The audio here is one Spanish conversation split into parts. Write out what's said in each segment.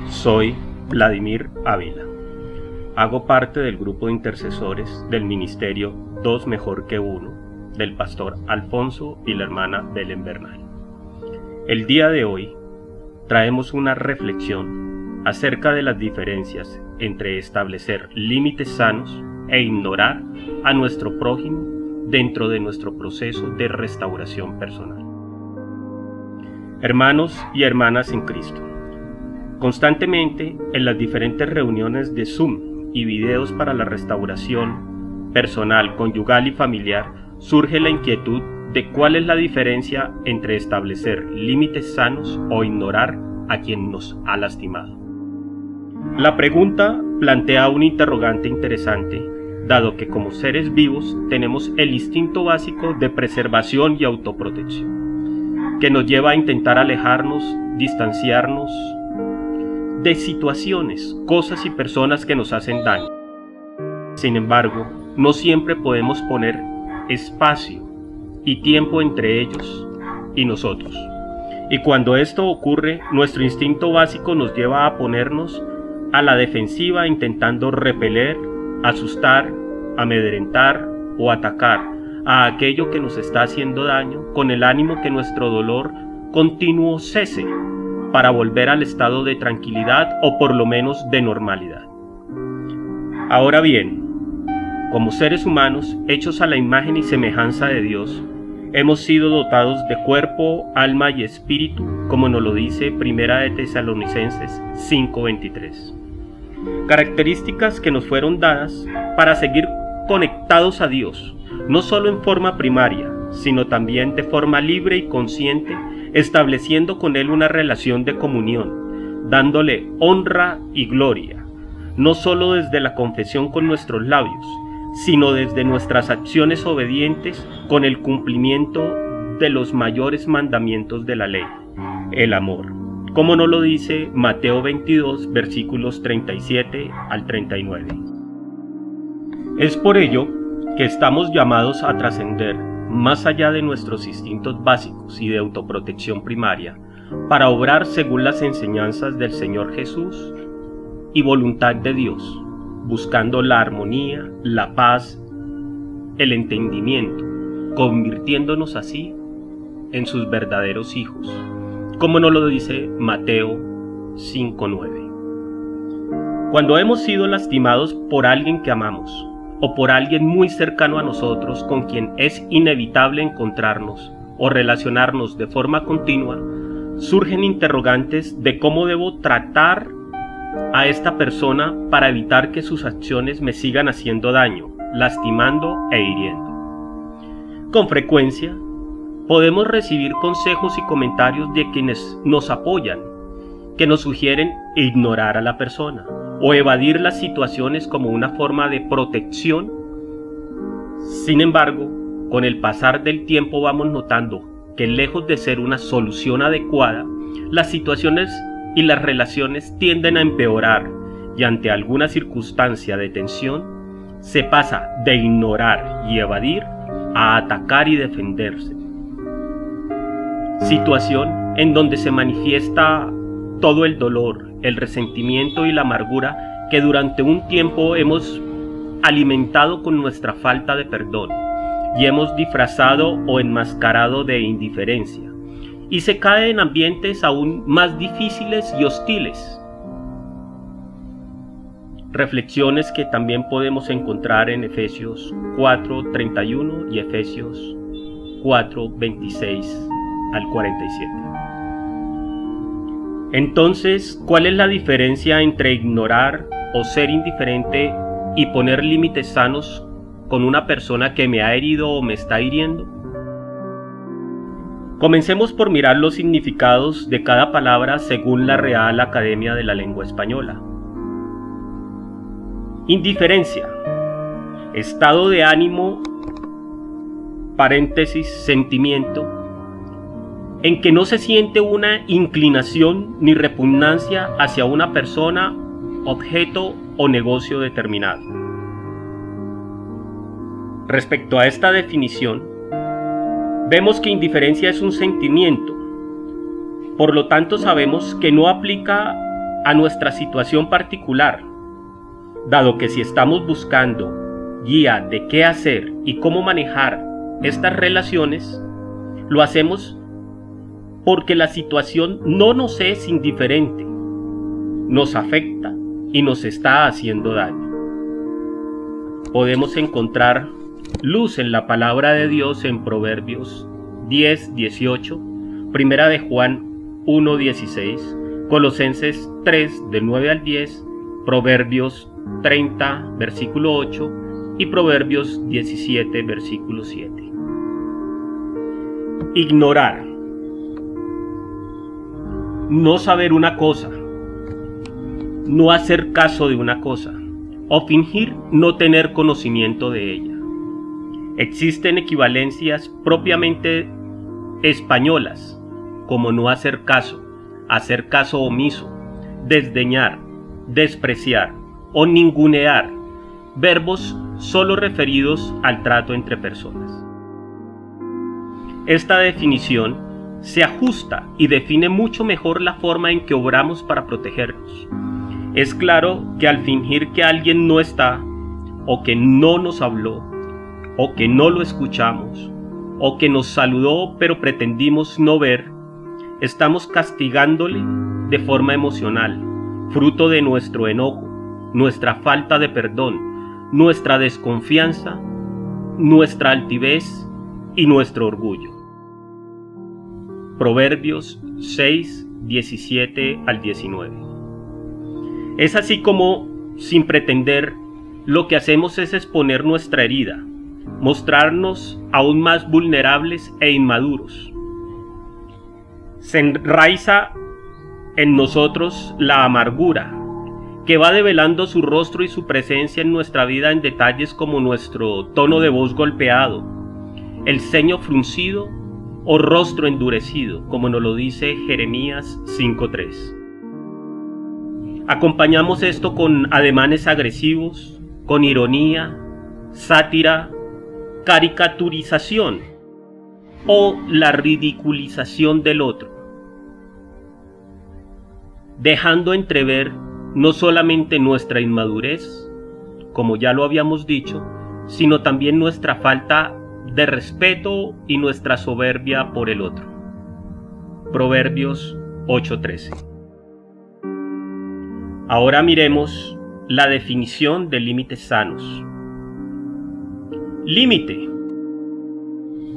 Soy Vladimir Ávila. Hago parte del grupo de intercesores del ministerio Dos Mejor que Uno del pastor Alfonso y la hermana Belén Bernal. El día de hoy traemos una reflexión acerca de las diferencias entre establecer límites sanos e ignorar a nuestro prójimo dentro de nuestro proceso de restauración personal. Hermanos y hermanas en Cristo, constantemente en las diferentes reuniones de Zoom y videos para la restauración personal, conyugal y familiar, surge la inquietud de cuál es la diferencia entre establecer límites sanos o ignorar a quien nos ha lastimado. La pregunta plantea un interrogante interesante, dado que como seres vivos tenemos el instinto básico de preservación y autoprotección, que nos lleva a intentar alejarnos, distanciarnos de situaciones, cosas y personas que nos hacen daño. Sin embargo, no siempre podemos poner espacio y tiempo entre ellos y nosotros. Y cuando esto ocurre, nuestro instinto básico nos lleva a ponernos a la defensiva intentando repeler, asustar, amedrentar o atacar a aquello que nos está haciendo daño con el ánimo que nuestro dolor continuo cese para volver al estado de tranquilidad o por lo menos de normalidad. Ahora bien, como seres humanos hechos a la imagen y semejanza de Dios, hemos sido dotados de cuerpo, alma y espíritu, como nos lo dice Primera de Tesalonicenses 5:23. Características que nos fueron dadas para seguir conectados a Dios, no solo en forma primaria, sino también de forma libre y consciente, estableciendo con Él una relación de comunión, dándole honra y gloria, no solo desde la confesión con nuestros labios, sino desde nuestras acciones obedientes con el cumplimiento de los mayores mandamientos de la ley, el amor, como nos lo dice Mateo 22, versículos 37 al 39. Es por ello que estamos llamados a trascender más allá de nuestros instintos básicos y de autoprotección primaria, para obrar según las enseñanzas del Señor Jesús y voluntad de Dios, buscando la armonía, la paz, el entendimiento, convirtiéndonos así en sus verdaderos hijos, como nos lo dice Mateo 5:9. Cuando hemos sido lastimados por alguien que amamos, o por alguien muy cercano a nosotros con quien es inevitable encontrarnos o relacionarnos de forma continua, surgen interrogantes de cómo debo tratar a esta persona para evitar que sus acciones me sigan haciendo daño, lastimando e hiriendo. Con frecuencia, podemos recibir consejos y comentarios de quienes nos apoyan, que nos sugieren ignorar a la persona o evadir las situaciones como una forma de protección. Sin embargo, con el pasar del tiempo vamos notando que lejos de ser una solución adecuada, las situaciones y las relaciones tienden a empeorar y ante alguna circunstancia de tensión se pasa de ignorar y evadir a atacar y defenderse. Situación en donde se manifiesta todo el dolor, el resentimiento y la amargura que durante un tiempo hemos alimentado con nuestra falta de perdón y hemos disfrazado o enmascarado de indiferencia, y se cae en ambientes aún más difíciles y hostiles. Reflexiones que también podemos encontrar en Efesios 4:31 y Efesios 4:26 al 47. Entonces, ¿cuál es la diferencia entre ignorar o ser indiferente y poner límites sanos con una persona que me ha herido o me está hiriendo? Comencemos por mirar los significados de cada palabra según la Real Academia de la Lengua Española. Indiferencia, estado de ánimo, paréntesis, sentimiento, en que no se siente una inclinación ni repugnancia hacia una persona, objeto o negocio determinado. Respecto a esta definición, vemos que indiferencia es un sentimiento, por lo tanto sabemos que no aplica a nuestra situación particular, dado que si estamos buscando guía de qué hacer y cómo manejar estas relaciones, lo hacemos porque la situación no nos es indiferente, nos afecta y nos está haciendo daño. Podemos encontrar luz en la palabra de Dios en Proverbios 10:18, Primera de Juan 1:16, Colosenses 3 del 9 al 10, Proverbios 30 versículo 8 y Proverbios 17 versículo 7. Ignorar. No saber una cosa, no hacer caso de una cosa, o fingir no tener conocimiento de ella. Existen equivalencias propiamente españolas, como no hacer caso omiso, desdeñar, despreciar o ningunear, verbos solo referidos al trato entre personas. Esta definición se ajusta y define mucho mejor la forma en que obramos para protegernos. Es claro que al fingir que alguien no está, o que no nos habló, o que no lo escuchamos, o que nos saludó pero pretendimos no ver, estamos castigándole de forma emocional, fruto de nuestro enojo, nuestra falta de perdón, nuestra desconfianza, nuestra altivez y nuestro orgullo. Proverbios 6, 17 al 19. Es así como, sin pretender, lo que hacemos es exponer nuestra herida, mostrarnos aún más vulnerables e inmaduros. Se enraiza en nosotros la amargura, que va develando su rostro y su presencia en nuestra vida en detalles como nuestro tono de voz golpeado, el ceño fruncido o rostro endurecido, como nos lo dice Jeremías 5:3. Acompañamos esto con ademanes agresivos, con ironía, sátira, caricaturización o la ridiculización del otro, dejando entrever no solamente nuestra inmadurez, como ya lo habíamos dicho, sino también nuestra falta de respeto y nuestra soberbia por el otro. Proverbios 8:13. Ahora miremos la definición de límites sanos. Límite: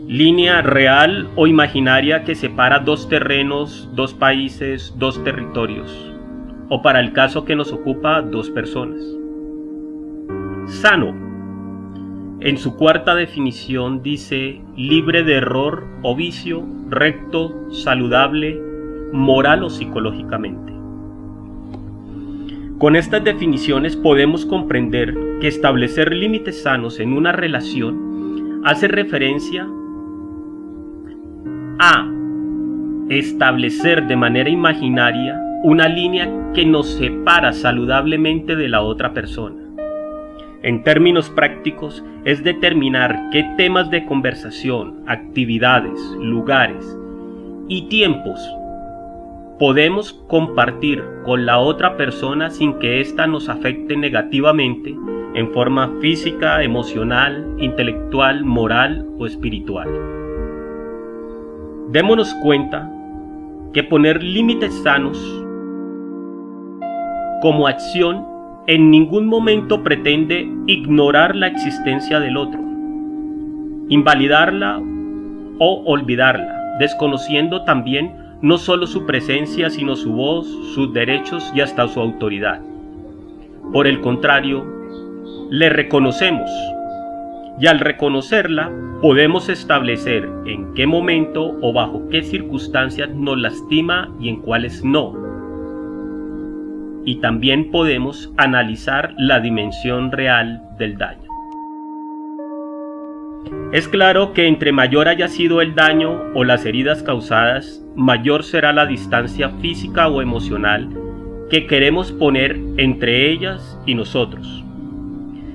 línea real o imaginaria que separa dos terrenos, dos países, dos territorios, o para el caso que nos ocupa, dos personas. Sano: en su cuarta definición dice libre de error o vicio, recto, saludable, moral o psicológicamente. Con estas definiciones podemos comprender que establecer límites sanos en una relación hace referencia a establecer de manera imaginaria una línea que nos separa saludablemente de la otra persona. En términos prácticos, es determinar qué temas de conversación, actividades, lugares y tiempos podemos compartir con la otra persona sin que ésta nos afecte negativamente en forma física, emocional, intelectual, moral o espiritual. Démonos cuenta que poner límites sanos como acción en ningún momento pretende ignorar la existencia del otro, invalidarla o olvidarla, desconociendo también no solo su presencia, sino su voz, sus derechos y hasta su autoridad. Por el contrario, le reconocemos, y al reconocerla podemos establecer en qué momento o bajo qué circunstancias nos lastima y en cuáles no. Y también podemos analizar la dimensión real del daño. Es claro que entre mayor haya sido el daño o las heridas causadas, mayor será la distancia física o emocional que queremos poner entre ellas y nosotros,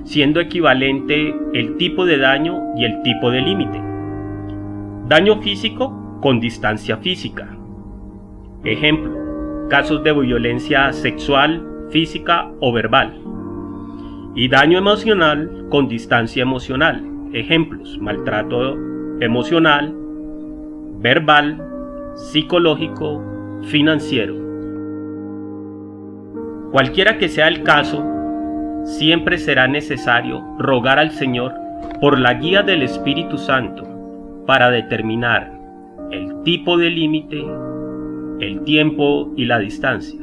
siendo equivalente el tipo de daño y el tipo de límite. Daño físico con distancia física. Ejemplo: casos de violencia sexual, física o verbal. Y daño emocional con distancia emocional. Ejemplos: maltrato emocional, verbal, psicológico, financiero. Cualquiera que sea el caso, siempre será necesario rogar al Señor por la guía del Espíritu Santo para determinar el tipo de límite, el tiempo y la distancia.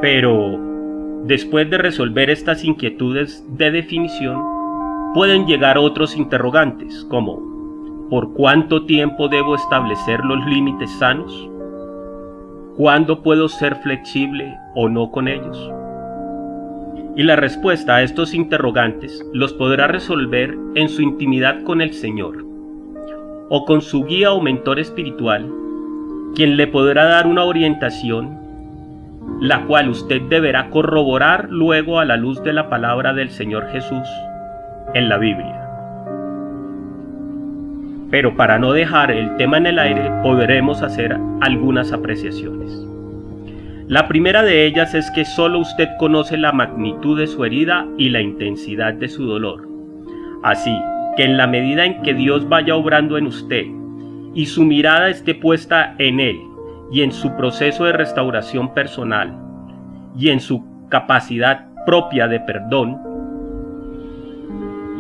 Pero después de resolver estas inquietudes de definición, pueden llegar otros interrogantes como: ¿por cuánto tiempo debo establecer los límites sanos? ¿Cuándo puedo ser flexible o no con ellos? Y la respuesta a estos interrogantes los podrá resolver en su intimidad con el Señor, o con su guía o mentor espiritual, quien le podrá dar una orientación, la cual usted deberá corroborar luego a la luz de la palabra del Señor Jesús en la Biblia. Pero para no dejar el tema en el aire, podremos hacer algunas apreciaciones. La primera de ellas es que solo usted conoce la magnitud de su herida y la intensidad de su dolor. Así que en la medida en que Dios vaya obrando en usted y su mirada esté puesta en Él y en su proceso de restauración personal y en su capacidad propia de perdón,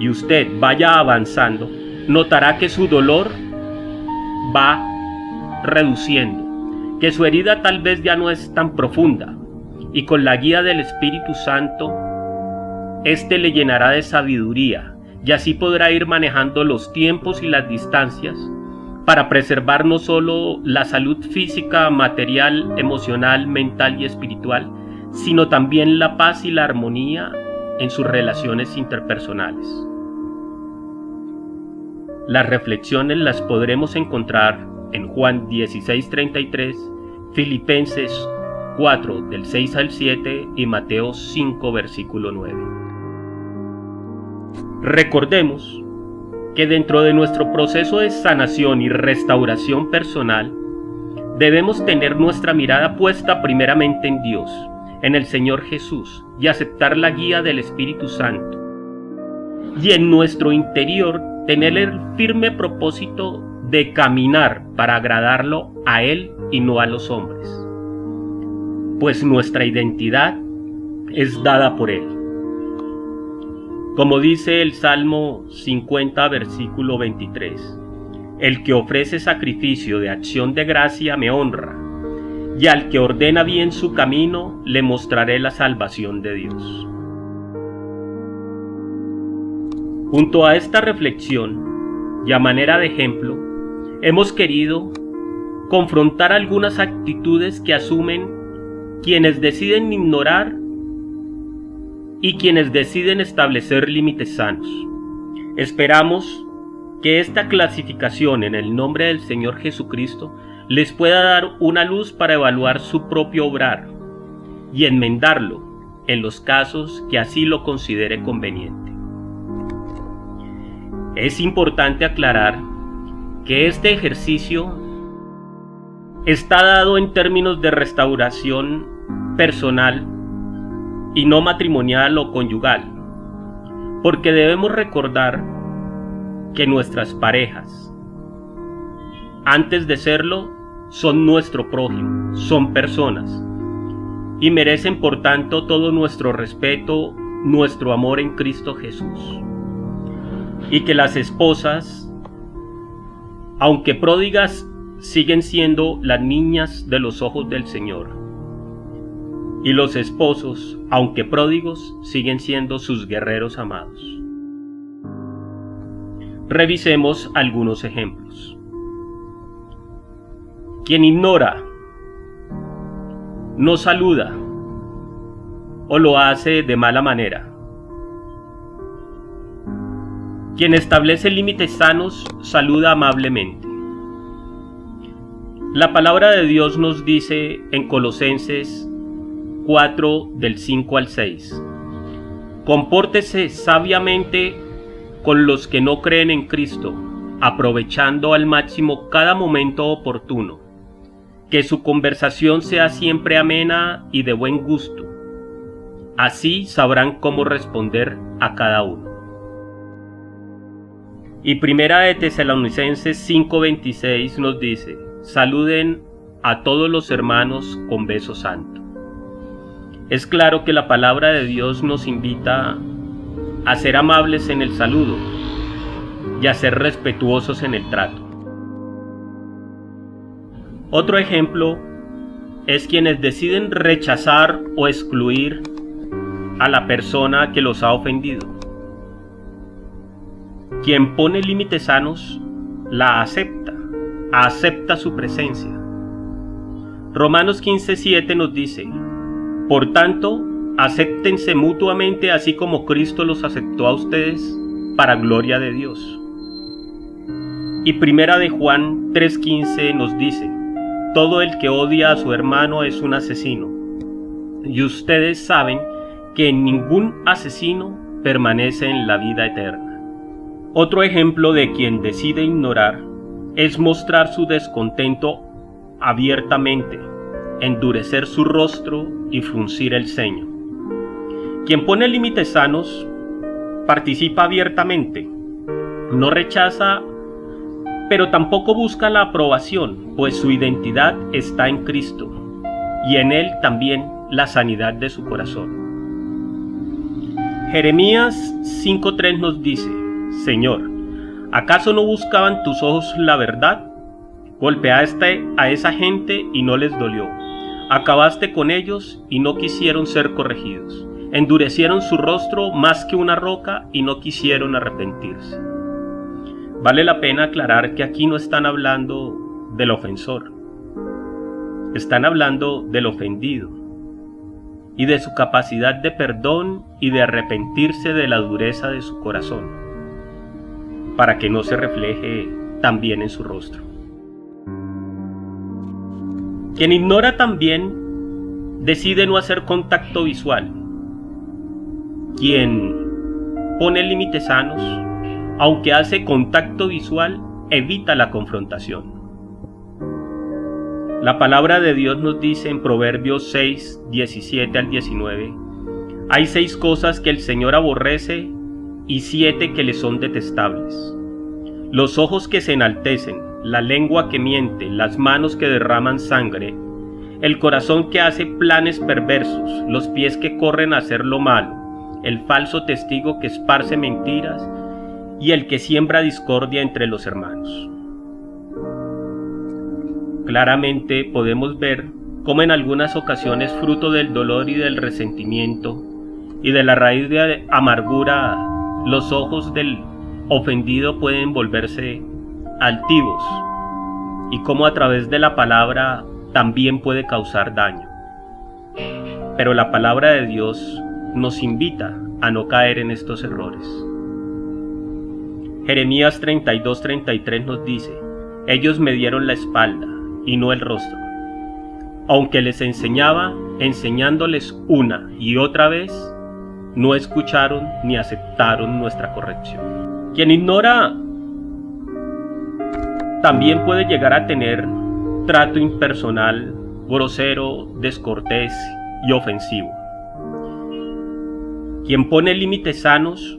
y usted vaya avanzando, notará que su dolor va reduciendo, que su herida tal vez ya no es tan profunda, y con la guía del Espíritu Santo, éste le llenará de sabiduría, y así podrá ir manejando los tiempos y las distancias para preservar no solo la salud física, material, emocional, mental y espiritual, sino también la paz y la armonía en sus relaciones interpersonales. Las reflexiones las podremos encontrar en Juan 16:33, Filipenses 4 del 6 al 7 y Mateo 5 versículo 9. Recordemos que dentro de nuestro proceso de sanación y restauración personal, debemos tener nuestra mirada puesta primeramente en Dios, en el Señor Jesús, y aceptar la guía del Espíritu Santo. Y en nuestro interior tener el firme propósito de caminar para agradarlo a Él y no a los hombres, pues nuestra identidad es dada por Él. Como dice el Salmo 50 versículo 23, el que ofrece sacrificio de acción de gracia me honra, y al que ordena bien su camino le mostraré la salvación de Dios. Junto a esta reflexión, y a manera de ejemplo, hemos querido confrontar algunas actitudes que asumen quienes deciden ignorar y quienes deciden establecer límites sanos. Esperamos que esta clasificación en el nombre del Señor Jesucristo les pueda dar una luz para evaluar su propio obrar y enmendarlo en los casos que así lo considere conveniente. Es importante aclarar que este ejercicio está dado en términos de restauración personal y no matrimonial o conyugal, porque debemos recordar que nuestras parejas, antes de serlo, son nuestro prójimo, son personas, y merecen por tanto todo nuestro respeto, nuestro amor en Cristo Jesús. Y que las esposas, aunque pródigas, siguen siendo las niñas de los ojos del Señor. Y los esposos, aunque pródigos, siguen siendo sus guerreros amados. Revisemos algunos ejemplos. Quien ignora, no saluda o lo hace de mala manera. Quien establece límites sanos, saluda amablemente. La palabra de Dios nos dice en Colosenses 4 del 5 al 6: compórtese sabiamente con los que no creen en Cristo, aprovechando al máximo cada momento oportuno. Que su conversación sea siempre amena y de buen gusto. Así sabrán cómo responder a cada uno. Y Primera de Tesalonicenses 5:26 nos dice: saluden a todos los hermanos con beso santo. Es claro que la palabra de Dios nos invita a ser amables en el saludo y a ser respetuosos en el trato. Otro ejemplo es quienes deciden rechazar o excluir a la persona que los ha ofendido. Quien pone límites sanos la acepta su presencia. Romanos 15:7 nos dice: por tanto, acéptense mutuamente así como Cristo los aceptó a ustedes para gloria de Dios. Y Primera de Juan 3:15 nos dice: todo el que odia a su hermano es un asesino, y ustedes saben que ningún asesino permanece en la vida eterna. Otro ejemplo de quien decide ignorar es mostrar su descontento abiertamente, endurecer su rostro y fruncir el ceño. Quien pone límites sanos participa abiertamente, no rechaza, pero tampoco busca la aprobación, pues su identidad está en Cristo y en Él también la sanidad de su corazón. Jeremías 5:3 nos dice: Señor, ¿acaso no buscaban tus ojos la verdad? Golpeaste a esa gente y no les dolió. Acabaste con ellos y no quisieron ser corregidos. Endurecieron su rostro más que una roca y no quisieron arrepentirse. Vale la pena aclarar que aquí no están hablando del ofensor. Están hablando del ofendido y de su capacidad de perdón y de arrepentirse de la dureza de su corazón, para que no se refleje también en su rostro. Quien ignora también decide no hacer contacto visual. Quien pone límites sanos, aunque hace contacto visual, evita la confrontación. La palabra de Dios nos dice en Proverbios 6, 17 al 19: hay 6 cosas que el Señor aborrece y 7 que le son detestables: los ojos que se enaltecen, la lengua que miente, las manos que derraman sangre, el corazón que hace planes perversos, los pies que corren a hacer lo malo, el falso testigo que esparce mentiras y el que siembra discordia entre los hermanos. Claramente podemos ver cómo en algunas ocasiones, fruto del dolor y del resentimiento y de la raíz de amargura, los ojos del ofendido pueden volverse altivos, y cómo a través de la palabra también puede causar daño. Pero la palabra de Dios nos invita a no caer en estos errores. Jeremías 32:33 nos dice: ellos me dieron la espalda y no el rostro, aunque les enseñaba, enseñándoles una y otra vez, no escucharon ni aceptaron nuestra corrección. Quien ignora también puede llegar a tener trato impersonal, grosero, descortés y ofensivo. Quien pone límites sanos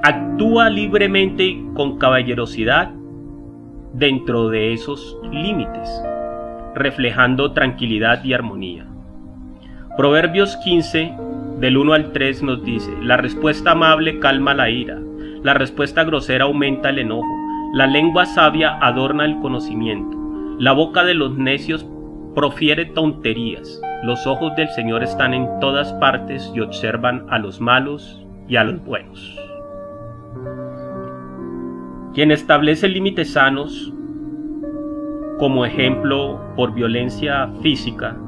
actúa libremente y con caballerosidad dentro de esos límites, reflejando tranquilidad y armonía. Proverbios 15, del 1 al 3 nos dice: la respuesta amable calma la ira, la respuesta grosera aumenta el enojo, la lengua sabia adorna el conocimiento, la boca de los necios profiere tonterías, los ojos del Señor están en todas partes y observan a los malos y a los buenos. Quien establece límites sanos, como ejemplo por violencia física,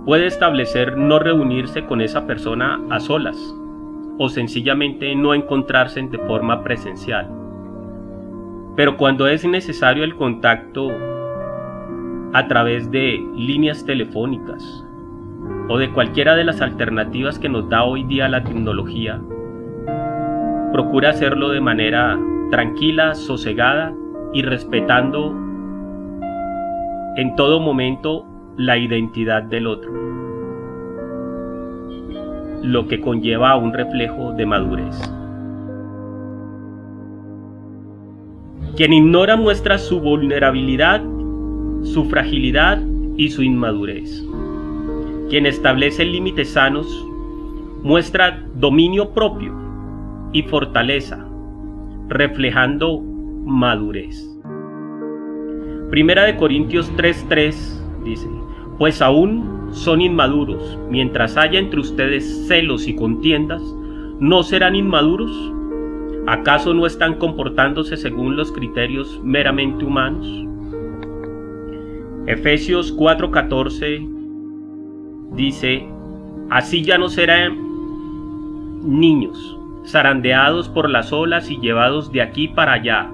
puede establecer no reunirse con esa persona a solas o sencillamente no encontrarse de forma presencial. Pero cuando es necesario el contacto a través de líneas telefónicas o de cualquiera de las alternativas que nos da hoy día la tecnología, procura hacerlo de manera tranquila, sosegada y respetando en todo momento la identidad del otro, lo que conlleva a un reflejo de madurez. Quien ignora muestra su vulnerabilidad, su fragilidad y su inmadurez. Quien establece límites sanos muestra dominio propio y fortaleza, reflejando madurez. Primera de Corintios 3:3 dice: pues aún son inmaduros, mientras haya entre ustedes celos y contiendas, ¿no serán inmaduros? ¿Acaso no están comportándose según los criterios meramente humanos? Efesios 4:14 dice: así ya no serán niños, zarandeados por las olas y llevados de aquí para allá,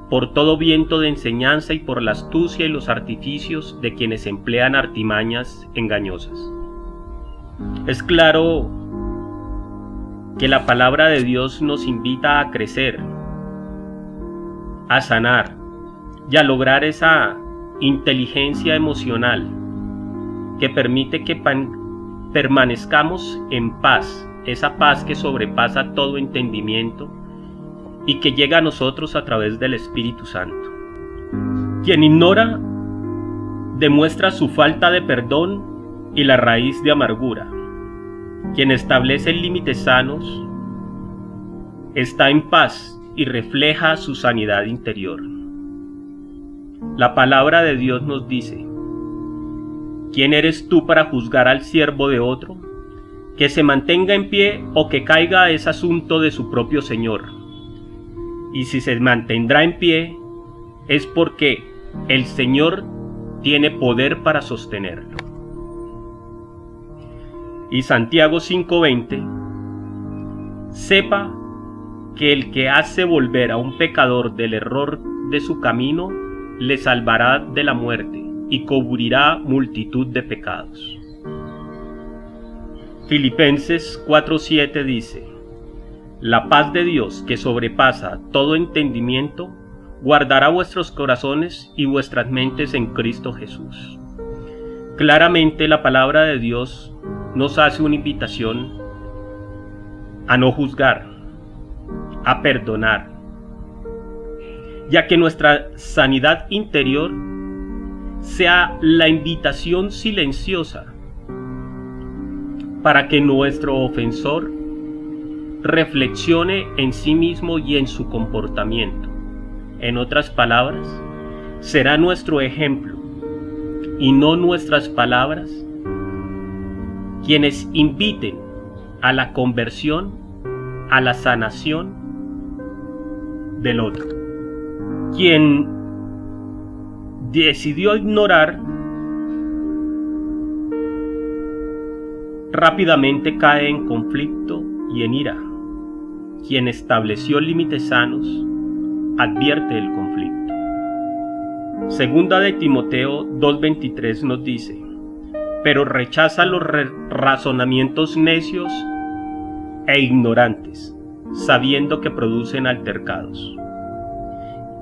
por todo viento de enseñanza y por la astucia y los artificios de quienes emplean artimañas engañosas. Es claro que la palabra de Dios nos invita a crecer, a sanar y a lograr esa inteligencia emocional que permite que permanezcamos en paz, esa paz que sobrepasa todo entendimiento y que llega a nosotros a través del Espíritu Santo. Quien ignora demuestra su falta de perdón y la raíz de amargura. Quien establece límites sanos está en paz y refleja su sanidad interior. La palabra de Dios nos dice: ¿quién eres tú para juzgar al siervo de otro? Que se mantenga en pie o que caiga es asunto de su propio Señor. Y si se mantendrá en pie, es porque el Señor tiene poder para sostenerlo. Y Santiago 5:20: sepa que el que hace volver a un pecador del error de su camino, le salvará de la muerte y cubrirá multitud de pecados. Filipenses 4:7 dice: la paz de Dios, que sobrepasa todo entendimiento, guardará vuestros corazones y vuestras mentes en Cristo Jesús. Claramente la palabra de Dios nos hace una invitación a no juzgar, a perdonar, ya que nuestra sanidad interior sea la invitación silenciosa para que nuestro ofensor reflexione en sí mismo y en su comportamiento. En otras palabras, será nuestro ejemplo y no nuestras palabras quienes inviten a la conversión, a la sanación del otro. Quien decidió ignorar rápidamente cae en conflicto y en ira. Quien estableció límites sanos advierte el conflicto. Segunda de Timoteo 2:23 nos dice: pero rechaza los razonamientos necios e ignorantes, sabiendo que producen altercados.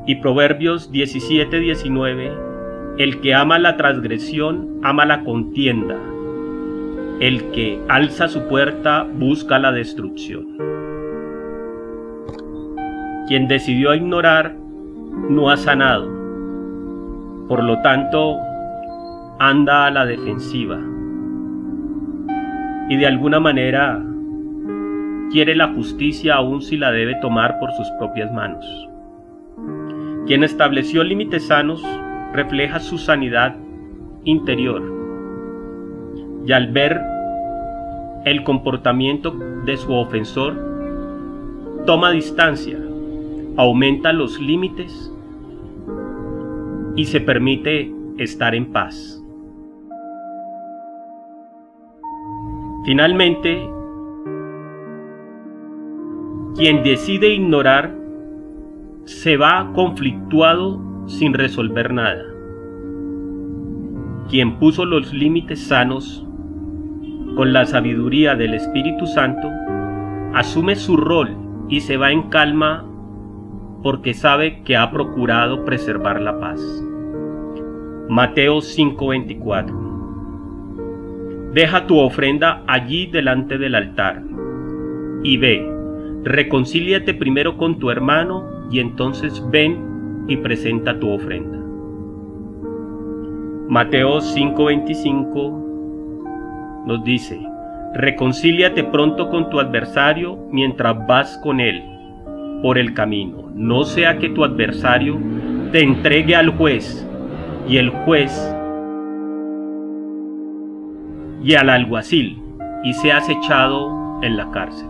Y Proverbios 17:19: el que ama la transgresión ama la contienda, el que alza su puerta busca la destrucción. Quien decidió ignorar no ha sanado, por lo tanto anda a la defensiva y de alguna manera quiere la justicia aun si la debe tomar por sus propias manos. Quien estableció límites sanos refleja su sanidad interior y al ver el comportamiento de su ofensor toma distancia, aumenta los límites y se permite estar en paz. Finalmente, quien decide ignorar se va conflictuado sin resolver nada. Quien puso los límites sanos con la sabiduría del Espíritu Santo asume su rol y se va en calma porque sabe que ha procurado preservar la paz. Mateo 5:24. Deja tu ofrenda allí delante del altar y ve, reconcíliate primero con tu hermano y entonces ven y presenta tu ofrenda. Mateo 5:25 nos dice: reconcíliate pronto con tu adversario mientras vas con él por el camino, no sea que tu adversario te entregue al juez y el juez y al alguacil y seas echado en la cárcel.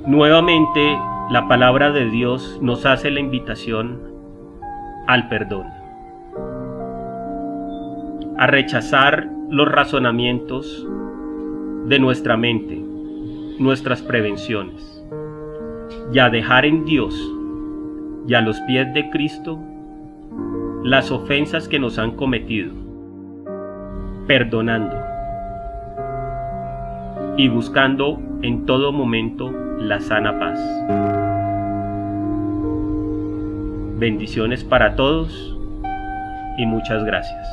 Nuevamente, la palabra de Dios nos hace la invitación al perdón, a rechazar los razonamientos de nuestra mente, nuestras prevenciones, y a dejar en Dios y a los pies de Cristo las ofensas que nos han cometido, perdonando y buscando en todo momento la sana paz. Bendiciones para todos y muchas gracias.